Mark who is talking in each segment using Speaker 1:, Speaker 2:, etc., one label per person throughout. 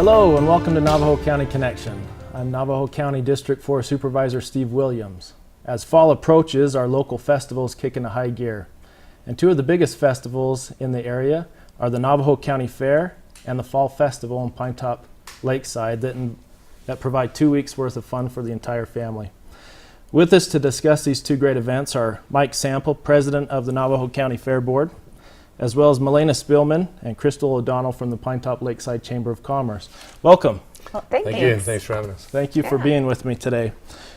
Speaker 1: Hello and welcome to Navajo County Connection. I'm Navajo County District 4 Supervisor Steve Williams. As fall approaches, our local festivals kick into high gear. And two of the biggest festivals in the area are the Navajo County Fair and the Fall Festival in Pinetop-Lakeside that provide 2 weeks worth of fun for the entire family. With us to discuss these two great events are Mike Sample, President of the Navajo County Fair Board, as well as Malaina Spillman and Crystal O'Donnell from the Pinetop-Lakeside Chamber of Commerce. Welcome.
Speaker 2: Well, thank you.
Speaker 3: And thanks for having us.
Speaker 1: Thank you for being with me today.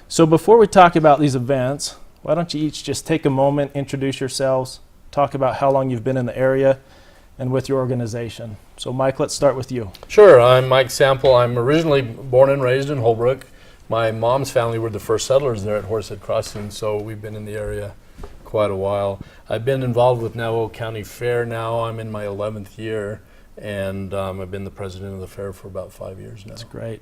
Speaker 1: So before we talk about these events, why don't you each just take a moment, introduce yourselves, talk about how long you've been in the area and with your organization. So Mike, let's start with you.
Speaker 3: Sure, I'm Mike Sample. I'm originally born and raised in Holbrook. My mom's family were the first settlers there at Horsehead Crossing, so we've been in the area quite a while. I've been involved with Navajo County Fair now. I'm in my 11th year, and I've been the president of the fair for about 5 years now.
Speaker 1: That's great.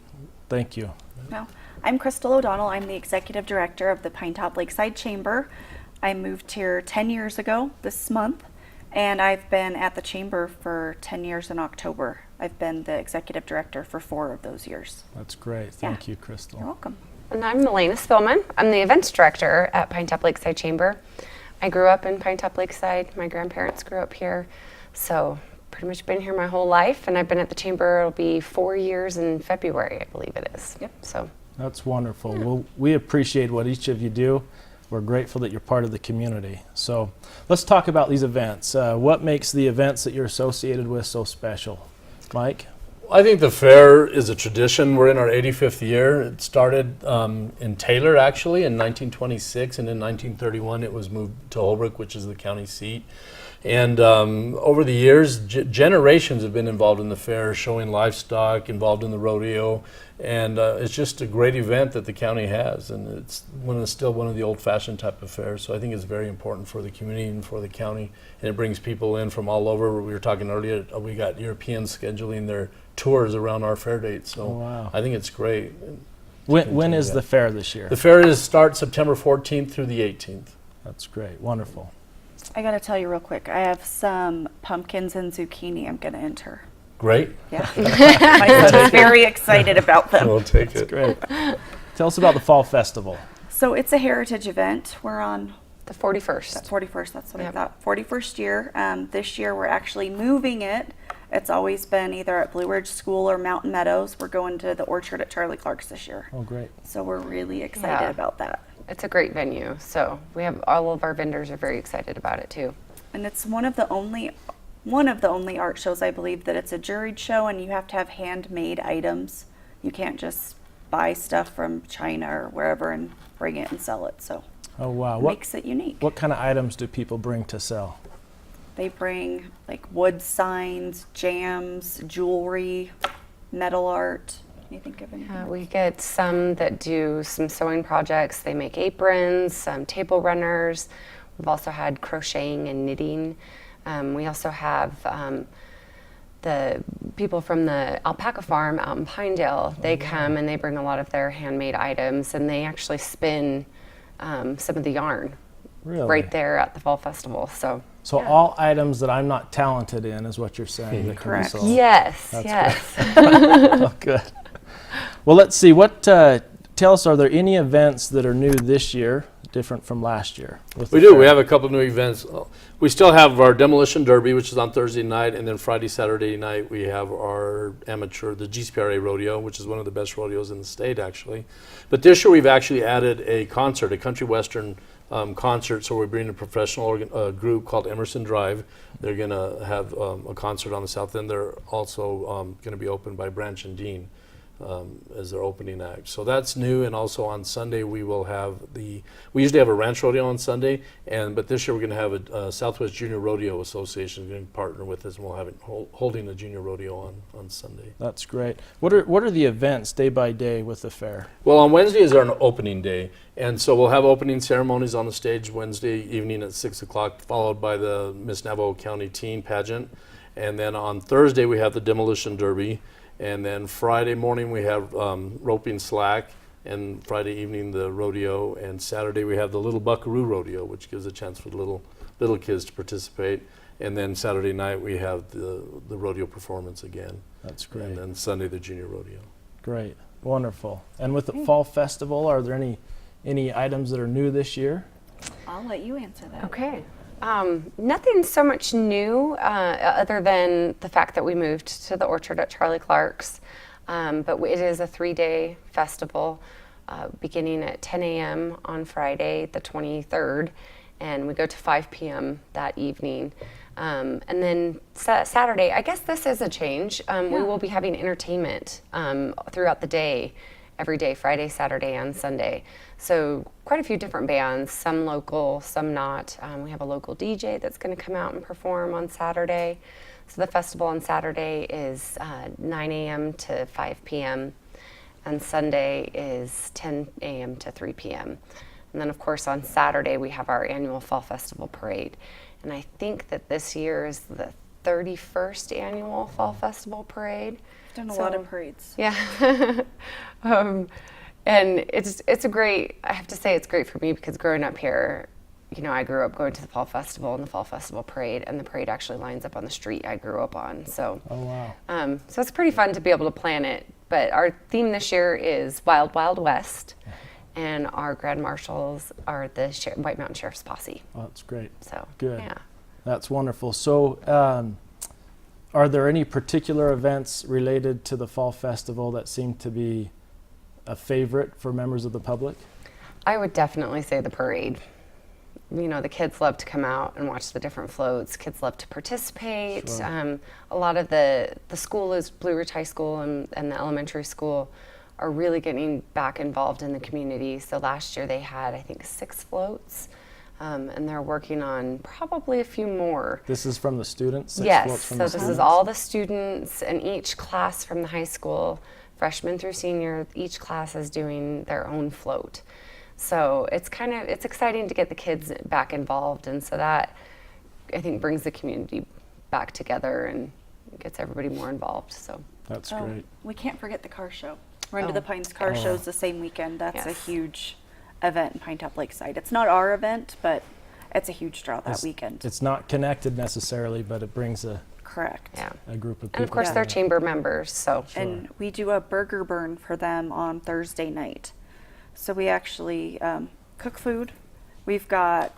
Speaker 1: Thank you.
Speaker 2: No, I'm Crystal O'Donnell. I'm the executive director of the Pinetop-Lakeside Chamber. I moved here 10 years ago this month, and I've been at the chamber for 10 years in October. I've been the executive director for 4 of those years.
Speaker 1: That's great. Thank you, Crystal.
Speaker 2: You're welcome.
Speaker 4: And I'm Malaina Spillman. I'm the events director at Pinetop-Lakeside Chamber. I grew up in Pinetop-Lakeside. My grandparents grew up here, so pretty much been here my whole life, and I've been at the chamber, it'll be 4 years in February, I believe it is.
Speaker 2: Yep.
Speaker 4: So
Speaker 1: That's wonderful. Well, we appreciate what each of you do. We're grateful that you're part of the community. So let's talk about these events. What makes the events that you're associated with so special? Mike?
Speaker 3: I think the fair is a tradition. We're in our 85th year. It started in Taylor, actually, in 1926, and in 1931 it was moved to Holbrook, which is the county seat. And over the years, generations have been involved in the fair, showing livestock, involved in the rodeo, and it's just a great event that the county has, and it's still one of the old-fashioned type of fairs. So I think it's very important for the community and for the county, and it brings people in from all over. We were talking earlier, we got Europeans scheduling their tours around our fair date, so
Speaker 1: wow.
Speaker 3: I think it's great.
Speaker 1: When is the fair this year?
Speaker 3: The fair starts September 14th through the 18th.
Speaker 1: That's great. Wonderful.
Speaker 2: I got to tell you real quick, I have some pumpkins and zucchini I'm going to enter.
Speaker 3: Great.
Speaker 2: Yeah. My son is very excited about them.
Speaker 3: We'll take it.
Speaker 1: Great. Tell us about the Fall Festival.
Speaker 2: So it's a heritage event. We're on
Speaker 4: the 41st.
Speaker 2: 41st, that's what I
Speaker 4: Yep.
Speaker 2: thought. 41st year. This year we're actually moving it. It's always been either at Blue Ridge School or Mountain Meadows. We're going to the orchard at Charlie Clark's this year.
Speaker 1: Oh, great.
Speaker 2: So we're really excited
Speaker 4: Yeah.
Speaker 2: about that.
Speaker 4: It's a great venue, so we have all of our vendors are very excited about it too.
Speaker 2: And it's one of the only art shows, I believe, that it's a juried show and you have to have handmade items. You can't just buy stuff from China or wherever and bring it and sell it. So
Speaker 1: Oh, wow.
Speaker 2: it makes it unique.
Speaker 1: What kind of items do people bring to sell?
Speaker 2: They bring like wood signs, jams, jewelry, metal art. Can you think of anything?
Speaker 4: We get some that do some sewing projects. They make aprons, some table runners. We've also had crocheting and knitting. We also have the people from the alpaca farm out in Pinedale. They come and they bring a lot of their handmade items, and they actually spin some of the yarn
Speaker 1: Really?
Speaker 4: right there at the Fall Festival. So yeah.
Speaker 1: All items that I'm not talented in is what you're saying. that can be
Speaker 2: Correct.
Speaker 1: sold.
Speaker 4: Yes,
Speaker 1: That's
Speaker 4: yes.
Speaker 1: Oh, good. Well, let's see. Tell us, are there any events that are new this year, different from last year?
Speaker 3: We do. We have a couple new events. We still have our Demolition Derby, which is on Thursday night, and then Friday, Saturday night, we have our the GCPRA rodeo, which is one of the best rodeos in the state, actually. But this year, we've actually added a concert, a country western concert. So we're bringing a professional group called Emerson Drive. They're going to have a concert on the south end. They're also going to be opened by Branch and Dean as their opening act. So that's new. And also on Sunday we will have we usually have a ranch rodeo on Sunday, but this year we're going to have a Southwest Junior Rodeo Association going to partner with us, and we'll have it holding a junior rodeo on Sunday.
Speaker 1: That's great. What are the events day by day with the fair?
Speaker 3: Well, on Wednesday is our opening day, and so we'll have opening ceremonies on the stage Wednesday evening at 6 o'clock, followed by the Miss Navajo County Teen Pageant. And then on Thursday we have the Demolition Derby. And then Friday morning we have roping slack. and Friday evening the rodeo, and Saturday we have the Little Buckaroo Rodeo, which gives a chance for the little kids to participate. And then Saturday night we have the rodeo performance again.
Speaker 1: That's great.
Speaker 3: And then Sunday the junior rodeo.
Speaker 1: Great. Wonderful. And with the fall festival, are there any items that are new this year?
Speaker 2: I'll let you answer that.
Speaker 4: Okay. Nothing so much new other than the fact that we moved to the orchard at Charlie Clark's. But it is a 3-day festival beginning at 10 a.m. on Friday, the 23rd, and we go to 5 p.m. that evening. And then Saturday, I guess this is a change. We will be having entertainment throughout the day, every day, Friday, Saturday, and Sunday. So quite a few different bands, some local, some not. We have a local DJ that's going to come out and perform on Saturday. So the festival on Saturday is 9 a.m. to 5 p.m. and Sunday is 10 a.m. to 3 p.m. And then of course on Saturday we have our annual Fall Festival Parade. And I think that this year is the 31st annual Fall Festival Parade.
Speaker 2: I've done a lot of parades.
Speaker 4: Yeah. And it's a great, I have to say it's great for me because growing up here, you know, I grew up going to the Fall Festival and the Fall Festival Parade, and the parade actually lines up on the street I grew up on. So,
Speaker 1: Oh, wow.
Speaker 4: so it's pretty fun to be able to plan it. But our theme this year is Wild Wild West, and our grand marshals are the White Mountain Sheriff's Posse.
Speaker 1: Oh, that's great.
Speaker 4: So,
Speaker 1: Good.
Speaker 4: yeah.
Speaker 1: That's wonderful. So, are there any particular events related to the Fall Festival that seem to be a favorite for members of the public?
Speaker 4: I would definitely say the parade. You know, the kids love to come out and watch the different floats. Kids love to participate.
Speaker 1: Sure.
Speaker 4: A lot of the school is Blue Ridge High School and the elementary school are really getting back involved in the community. So last year they had, I think, 6 floats, and they're working on probably a few more.
Speaker 1: This is from the students? 6
Speaker 4: Yes,
Speaker 1: floats from
Speaker 4: so
Speaker 1: the
Speaker 4: this
Speaker 1: students?
Speaker 4: is all the students and each class from the high school, freshman through senior, each class is doing their own float. So it's exciting to get the kids back involved, and so that I think brings the community back together and gets everybody more involved. So
Speaker 1: That's
Speaker 2: Oh,
Speaker 1: great.
Speaker 2: we can't forget the car show. Run to
Speaker 4: Oh.
Speaker 2: the Pines car
Speaker 1: Oh.
Speaker 2: show's the same weekend. That's a
Speaker 4: Yes.
Speaker 2: huge event in Pinetop-Lakeside. It's not our event, but it's a huge draw that
Speaker 1: It's-
Speaker 2: weekend.
Speaker 1: It's not connected necessarily, but it brings
Speaker 2: Correct.
Speaker 4: yeah,
Speaker 1: a group of people.
Speaker 4: and of course they're
Speaker 1: together.
Speaker 4: chamber members. So
Speaker 1: Sure.
Speaker 2: And we do a burger burn for them on Thursday night. So we actually cook food. We've got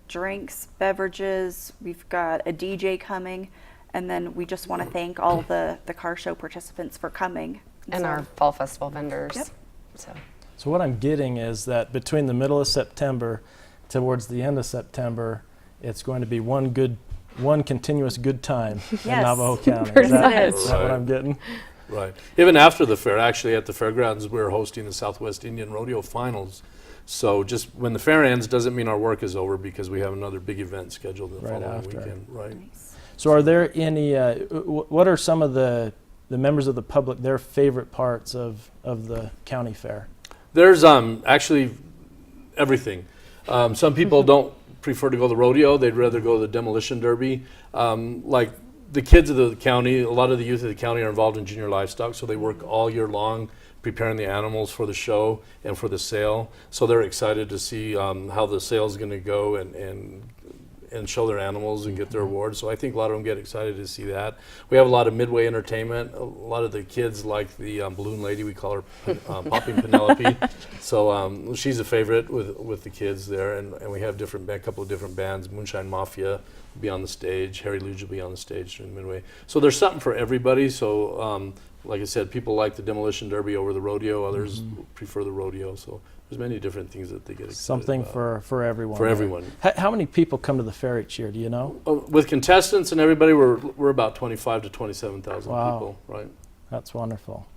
Speaker 2: drinks, beverages. We've got a DJ coming. And then we just want to thank all the car show participants for coming.
Speaker 4: and
Speaker 2: So-
Speaker 4: our fall festival vendors.
Speaker 2: Yep.
Speaker 4: So
Speaker 1: So what I'm getting is that between the middle of September towards the end of September, it's going to be one continuous good time in
Speaker 2: Yes.
Speaker 1: Navajo County.
Speaker 4: Pretty
Speaker 1: Is that,
Speaker 4: much.
Speaker 1: is that what I'm getting?
Speaker 3: Right. Even after the fair, actually at the fairgrounds, we're hosting the Southwest Indian Rodeo Finals. So just when the fair ends doesn't mean our work is over because we have another big event scheduled the
Speaker 1: Right
Speaker 3: following
Speaker 1: after.
Speaker 3: weekend. Right.
Speaker 2: Nice.
Speaker 1: So are there any, what are some of the members of the public, their favorite parts of the county fair?
Speaker 3: There's actually everything. Some people don't prefer to go to the rodeo. They'd rather go to the demolition derby. Like the kids of the county, a lot of the youth of the county are involved in junior livestock, so they work all year long preparing the animals for the show and for the sale. So they're excited to see how the sale is going to go and show their animals and get their awards. So I think a lot of them get excited to see that. We have a lot of midway entertainment. A lot of the kids like the balloon lady. We call her Popping Penelope. So she's a favorite with the kids there. And we have a couple of different bands. Moonshine Mafia will be on the stage. Harry Luge will be on the stage during midway. So there's something for everybody. So like I said, people like the demolition derby over the rodeo. Others prefer the rodeo. So there's many different things that they get excited
Speaker 1: Something
Speaker 3: about.
Speaker 1: for everyone.
Speaker 3: For
Speaker 1: there.
Speaker 3: everyone.
Speaker 1: How many people come to the fair each year? Do you know?
Speaker 3: With contestants and everybody, we're about 25 to 27,000
Speaker 1: Wow.
Speaker 3: people, right?
Speaker 1: That's wonderful.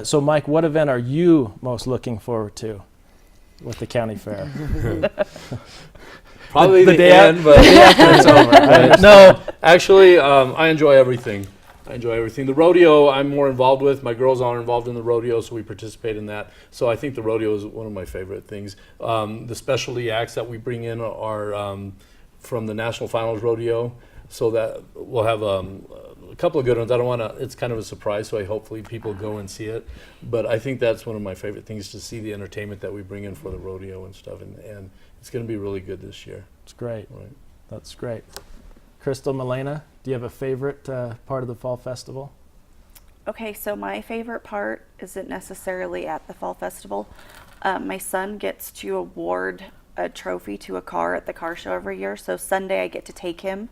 Speaker 1: So Mike, what event are you most looking forward to with the county fair?
Speaker 3: Probably
Speaker 1: The
Speaker 3: the,
Speaker 1: day
Speaker 3: end, but
Speaker 1: it's over. No.
Speaker 3: Actually, I enjoy everything. The rodeo I'm more involved with. My girls are involved in the rodeo, so we participate in that. So I think the rodeo is one of my favorite things. The specialty acts that we bring in are from the National Finals Rodeo, so that we'll have a couple of good ones. I don't want to, it's kind of a surprise, so hopefully people go and see it. But I think that's one of my favorite things, to see the entertainment that we bring in for the rodeo and stuff. And it's going to be really good this year.
Speaker 1: It's great.
Speaker 3: Right.
Speaker 1: That's great. Crystal, Malaina, do you have a favorite part of the Fall Festival?
Speaker 2: Okay, so my favorite part isn't necessarily at the Fall Festival. My son gets to award a trophy to a car at the car show every year. So Sunday I get to take him,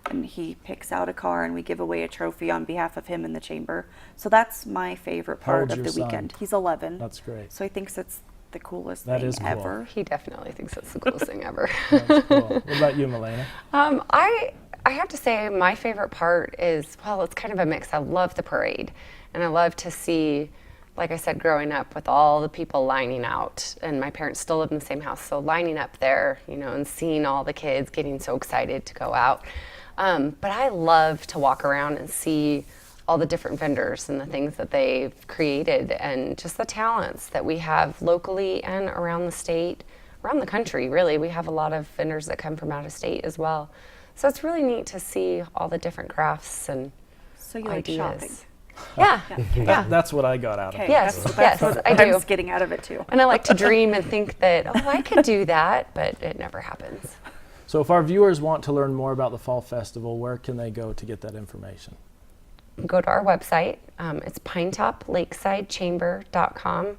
Speaker 2: and he picks out a car, and we give away a trophy on behalf of him in the chamber. So that's my favorite
Speaker 1: How
Speaker 2: part
Speaker 1: old's
Speaker 2: of
Speaker 1: your
Speaker 2: the
Speaker 1: son?
Speaker 2: weekend. He's 11.
Speaker 1: That's great.
Speaker 2: So he thinks it's the coolest
Speaker 1: That
Speaker 2: thing
Speaker 1: is cool.
Speaker 2: ever.
Speaker 4: He definitely thinks that's the coolest thing ever.
Speaker 1: That's cool. What about you, Malaina?
Speaker 4: I have to say my favorite part is, well, it's kind of a mix. I love the parade, and I love to see, like I said, growing up with all the people lining out, and my parents still live in the same house, so lining up there, you know, and seeing all the kids getting so excited to go out. But I love to walk around and see all the different vendors and the things that they've created, and just the talents that we have locally and around the state, around the country, really. We have a lot of vendors that come from out of state as well. So it's really neat to see all the different crafts and
Speaker 2: So you like
Speaker 4: ideas.
Speaker 2: shopping?
Speaker 4: Yeah,
Speaker 2: Okay.
Speaker 4: yeah.
Speaker 1: That's what I got out of
Speaker 2: Okay,
Speaker 1: it.
Speaker 4: Yes,
Speaker 2: that's
Speaker 4: yes,
Speaker 2: what
Speaker 4: I
Speaker 2: I
Speaker 4: do.
Speaker 2: was getting out of it too.
Speaker 4: And I like to dream and think that, oh, I could do that, but it never happens.
Speaker 1: So if our viewers want to learn more about the Fall Festival, where can they go to get that information?
Speaker 4: Go to our website. It's Pinetop-Lakeside-Chamber.com.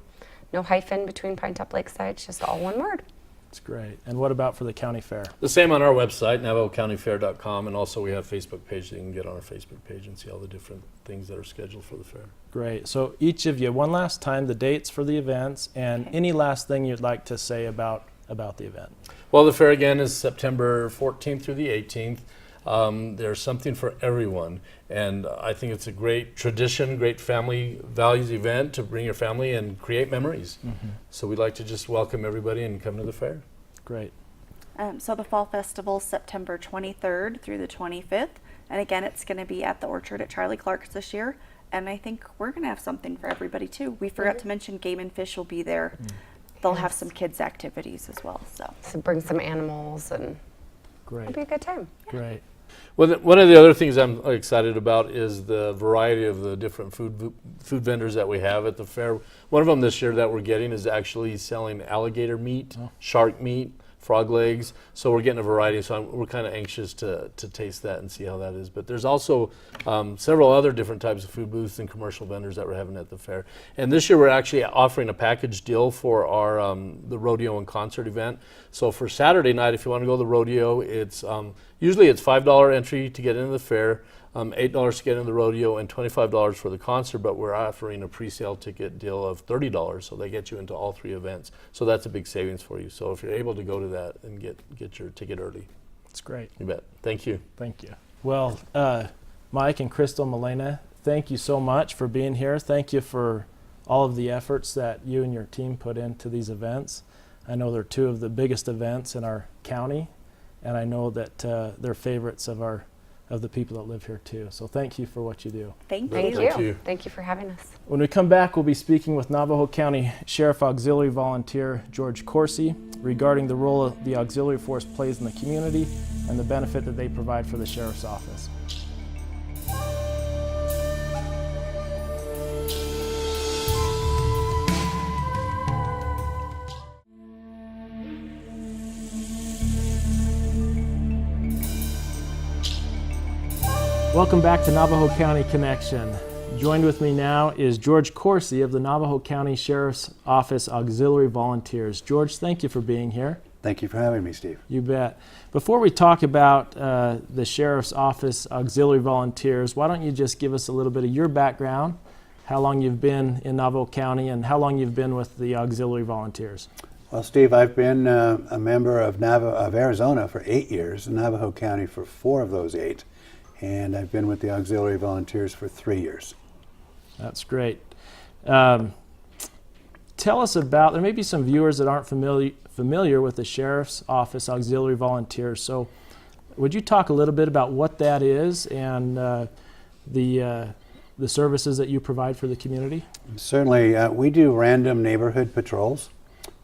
Speaker 4: No hyphen between Pinetop Lakeside, it's just all one word.
Speaker 1: It's great. And what about for the county fair?
Speaker 3: The same on our website, NavajoCountyFair.com, and also we have a Facebook page that you can get on our Facebook page and see all the different things that are scheduled for the fair.
Speaker 1: Great. So each of you, one last time, the dates for the events, and any last thing you'd like to say about the event.
Speaker 3: Well, the fair again is September 14th through the 18th. There's something for everyone, and I think it's a great tradition, great family values event to bring your family and create memories. So we'd like to just welcome everybody and come to the fair.
Speaker 1: Great.
Speaker 2: So the Fall Festival is September 23rd through the 25th. And again, it's going to be at the Orchard at Charlie Clark's this year. And I think we're going to have something for everybody too. We forgot to mention Game and Fish will be there. They'll have some kids' activities as well. So
Speaker 4: bring some animals, and
Speaker 1: Great.
Speaker 4: it'll be a good time.
Speaker 1: Great.
Speaker 3: Well, one of the other things I'm excited about is the variety of the different food vendors that we have at the fair. One of them this year that we're getting is actually selling alligator meat, shark meat, frog legs. So we're getting a variety. So we're kind of anxious to taste that and see how that is. But there's also several other different types of food booths and commercial vendors that we're having at the fair. And this year we're actually offering a package deal for our the rodeo and concert event. So for Saturday night, if you want to go to the rodeo, it's usually it's $5 entry to get into the fair, $8 to get into the rodeo, and $25 for the concert. But we're offering a pre-sale ticket deal of $30, so they get you into all three events. So that's a big savings for you. So if you're able to go to that and get your ticket early,
Speaker 1: It's great.
Speaker 3: you bet. Thank you.
Speaker 1: Thank you. Well, Mike and Crystal, Malaina, thank you so much for being here. Thank you for all of the efforts that you and your team put into these events. I know they're two of the biggest events in our county, and I know that they're favorites of the people that live here too. So thank you for what you do.
Speaker 2: thank
Speaker 3: Thank
Speaker 2: you.
Speaker 4: Thank
Speaker 3: you.
Speaker 4: you. Thank you for having us.
Speaker 1: When we come back, we'll be speaking with Navajo County Sheriff Auxiliary Volunteer George Corsi regarding the role the auxiliary force plays in the community and the benefit that they provide for the sheriff's office. Welcome back to Navajo County Connection. Joined with me now is George Corsi of the Navajo County Sheriff's Office Auxiliary Volunteers. George, thank you for being here.
Speaker 5: Thank you for having me, Steve.
Speaker 1: You bet. Before we talk about the Sheriff's Office Auxiliary Volunteers, why don't you just give us a little bit of your background, how long you've been in Navajo County, and how long you've been with the Auxiliary Volunteers?
Speaker 5: Well, Steve, I've been a member of Arizona for 8 years, and Navajo County for 4 of those 8. And I've been with the Auxiliary Volunteers for 3 years.
Speaker 1: That's great. Tell us about, there may be some viewers that aren't familiar with the Sheriff's Office Auxiliary Volunteers. So would you talk a little bit about what that is and the services that you provide for the community?
Speaker 5: Certainly, we do random neighborhood patrols.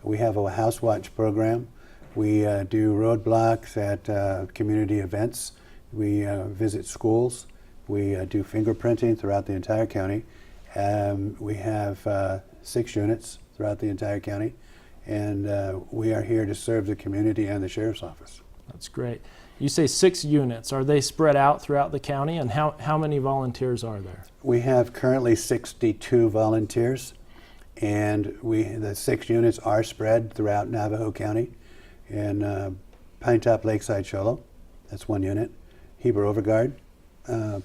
Speaker 5: We have a house watch program. We do roadblocks at community events. We visit schools. We do fingerprinting throughout the entire county. We have 6 units throughout the entire county, and we are here to serve the community and the sheriff's office.
Speaker 1: That's great. You say 6 units. Are they spread out throughout the county, and how many volunteers are there?
Speaker 5: We have currently 62 volunteers, and the 6 units are spread throughout Navajo County. In Pinetop-Lakeside, Sholo, that's 1 unit. Heber Overguard,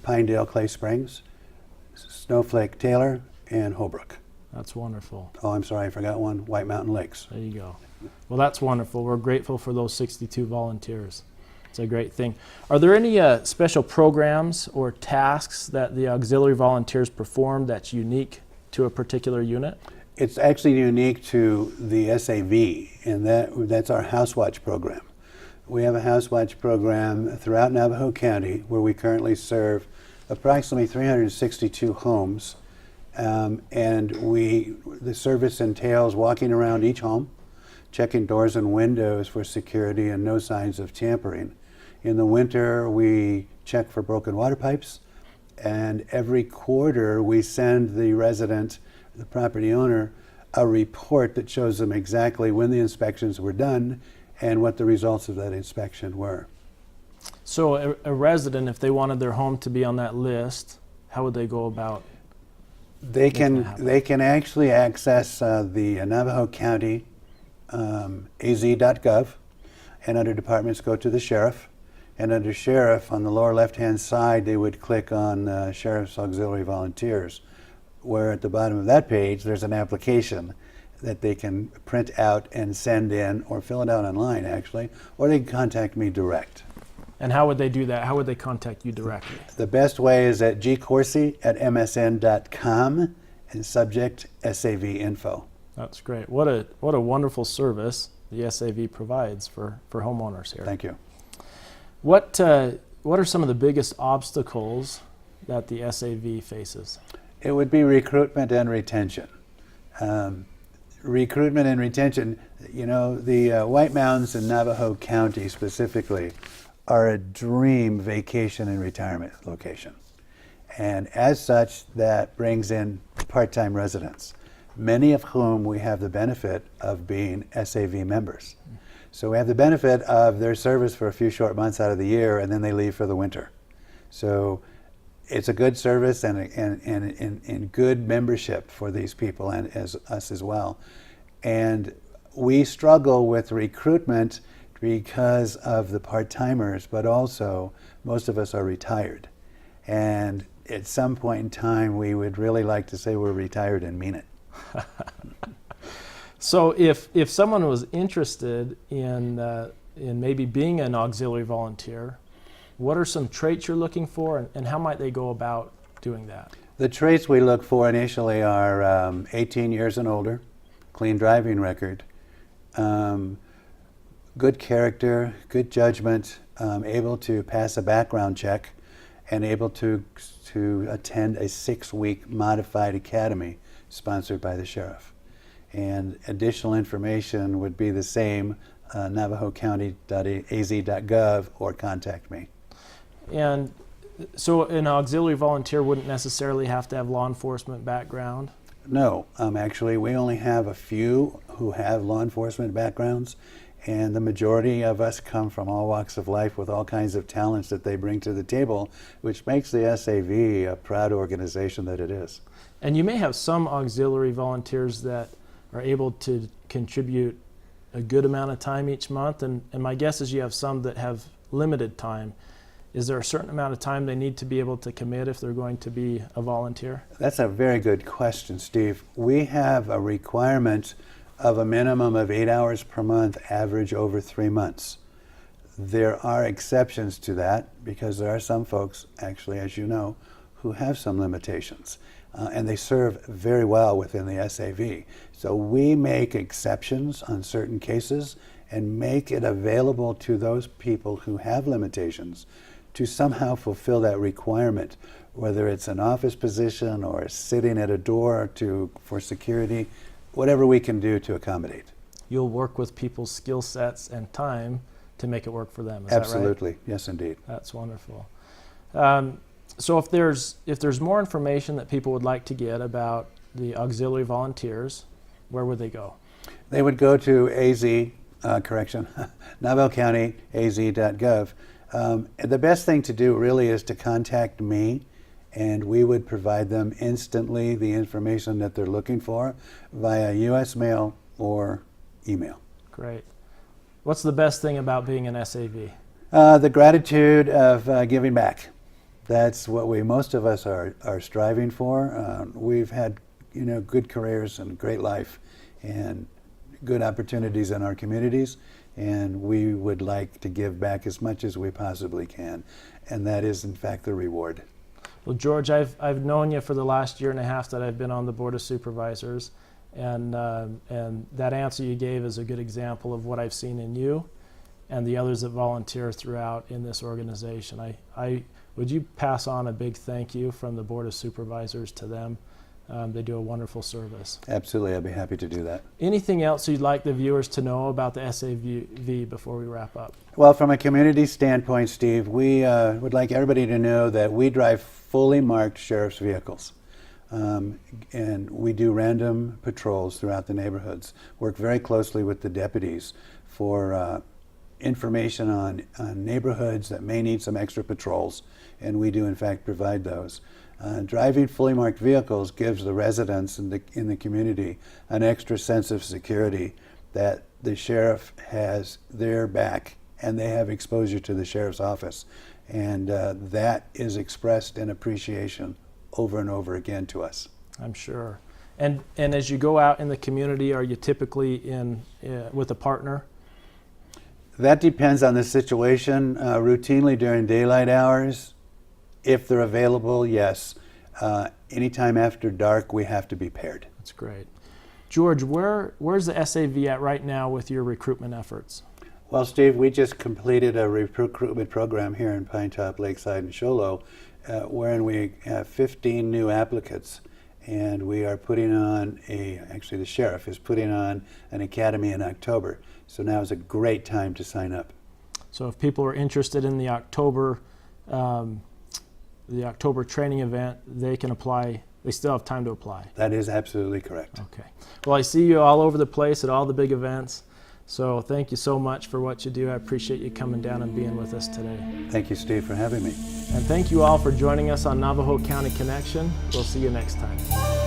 Speaker 5: Pinedale, Clay Springs, Snowflake, Taylor, and Holbrook.
Speaker 1: That's wonderful.
Speaker 5: Oh, I'm sorry, I forgot one, White Mountain Lakes.
Speaker 1: There you go. Well, that's wonderful. We're grateful for those 62 volunteers. It's a great thing. Are there any special programs or tasks that the auxiliary volunteers perform that's unique to a particular unit?
Speaker 5: It's actually unique to the SAV, and that's our House Watch program. We have a House Watch program throughout Navajo County where we currently serve approximately 362 homes, and the service entails walking around each home, checking doors and windows for security and no signs of tampering. In the winter, we check for broken water pipes, and every quarter we send the resident, the property owner, a report that shows them exactly when the inspections were done and what the results of that inspection were.
Speaker 1: So a resident, if they wanted their home to be on that list, how would they go about?
Speaker 5: They can actually access the Navajo County az.gov, and under departments go to the sheriff, and under sheriff on the lower left-hand side they would click on Sheriff's Auxiliary Volunteers, where at the bottom of that page there's an application that they can print out and send in, or fill it out online actually, or they can contact me direct.
Speaker 1: And how would they do that? How would they contact you directly?
Speaker 5: The best way is at gcorsi@msn.com and subject SAV info.
Speaker 1: That's great. What a wonderful service the SAV provides for homeowners here.
Speaker 5: Thank you.
Speaker 1: What are some of the biggest obstacles that the SAV faces?
Speaker 5: It would be recruitment and retention. Recruitment and retention, you know, the White Mountains in Navajo County specifically are a dream vacation and retirement location. And as such, that brings in part-time residents, many of whom we have the benefit of being SAV members. So we have the benefit of their service for a few short months out of the year, and then they leave for the winter. So it's a good service and good membership for these people and as us as well. And we struggle with recruitment because of the part-timers, but also most of us are retired. And at some point in time, we would really like to say we're retired and mean it.
Speaker 1: So if someone was interested in maybe being an auxiliary volunteer, what are some traits you're looking for, and how might they go about doing that?
Speaker 5: The traits we look for initially are 18 years and older, clean driving record, good character, good judgment, able to pass a background check, and able to attend a 6-week modified academy sponsored by the sheriff. And additional information would be the same, navajocounty.az.gov, or contact me.
Speaker 1: And so an auxiliary volunteer wouldn't necessarily have to have law enforcement background?
Speaker 5: No, actually we only have a few who have law enforcement backgrounds, and the majority of us come from all walks of life with all kinds of talents that they bring to the table, which makes the SAV a proud organization that it is.
Speaker 1: And you may have some auxiliary volunteers that are able to contribute a good amount of time each month, and my guess is you have some that have limited time. Is there a certain amount of time they need to be able to commit if they're going to be a volunteer?
Speaker 5: That's a very good question, Steve. We have a requirement of a minimum of 8 hours per month, average over 3 months. There are exceptions to that because there are some folks, actually, as you know, who have some limitations. And they serve very well within the SAV. So we make exceptions on certain cases and make it available to those people who have limitations to somehow fulfill that requirement, whether it's an office position or sitting at a door for security, whatever we can do to accommodate.
Speaker 1: You'll work with people's skill sets and time to make it work for them, is
Speaker 5: Absolutely,
Speaker 1: that right?
Speaker 5: yes indeed.
Speaker 1: That's wonderful. So if there's more information that people would like to get about the auxiliary volunteers, where would they go?
Speaker 5: They would go to Navajo County, az.gov. The best thing to do really is to contact me, and we would provide them instantly the information that they're looking for via U.S. mail or email.
Speaker 1: Great. What's the best thing about being an SAV?
Speaker 5: The gratitude of giving back. That's what most of us are striving for. We've had, good careers and great life and good opportunities in our communities, and we would like to give back as much as we possibly can, and that is in fact the reward.
Speaker 1: Well, George, I've known you for the last year and a half that I've been on the Board of Supervisors, and that answer you gave is a good example of what I've seen in you and the others that volunteer throughout in this organization. Would you pass on a big thank you from the Board of Supervisors to them? They do a wonderful service.
Speaker 5: Absolutely, I'd be happy to do that.
Speaker 1: Anything else you'd like the viewers to know about the SAV before we wrap up?
Speaker 5: Well, from a community standpoint, Steve, we would like everybody to know that we drive fully marked sheriff's vehicles. And we do random patrols throughout the neighborhoods, work very closely with the deputies for information on neighborhoods that may need some extra patrols, and we do in fact provide those. Driving fully marked vehicles gives the residents in the community an extra sense of security that the sheriff has their back and they have exposure to the sheriff's office. And that is expressed in appreciation over and over again to us.
Speaker 1: I'm sure. And as you go out in the community, are you typically with a partner?
Speaker 5: That depends on the situation. Routinely during daylight hours, if they're available, yes. Anytime after dark, we have to be paired.
Speaker 1: That's great. George, where's the SAV at right now with your recruitment efforts?
Speaker 5: Well, Steve, we just completed a recruitment program here in Pinetop-Lakeside and Show Low, wherein we have 15 new applicants, and we are putting on actually the sheriff is putting on an academy in October. So now is a great time to sign up.
Speaker 1: So if people are interested in the October training event, they can apply. They still have time to apply.
Speaker 5: That is absolutely correct.
Speaker 1: Okay. Well, I see you all over the place at all the big events. So thank you so much for what you do. I appreciate you coming down and being with us today.
Speaker 5: Thank you, Steve, for having me.
Speaker 1: And thank you all for joining us on Navajo County Connection. We'll see you next time.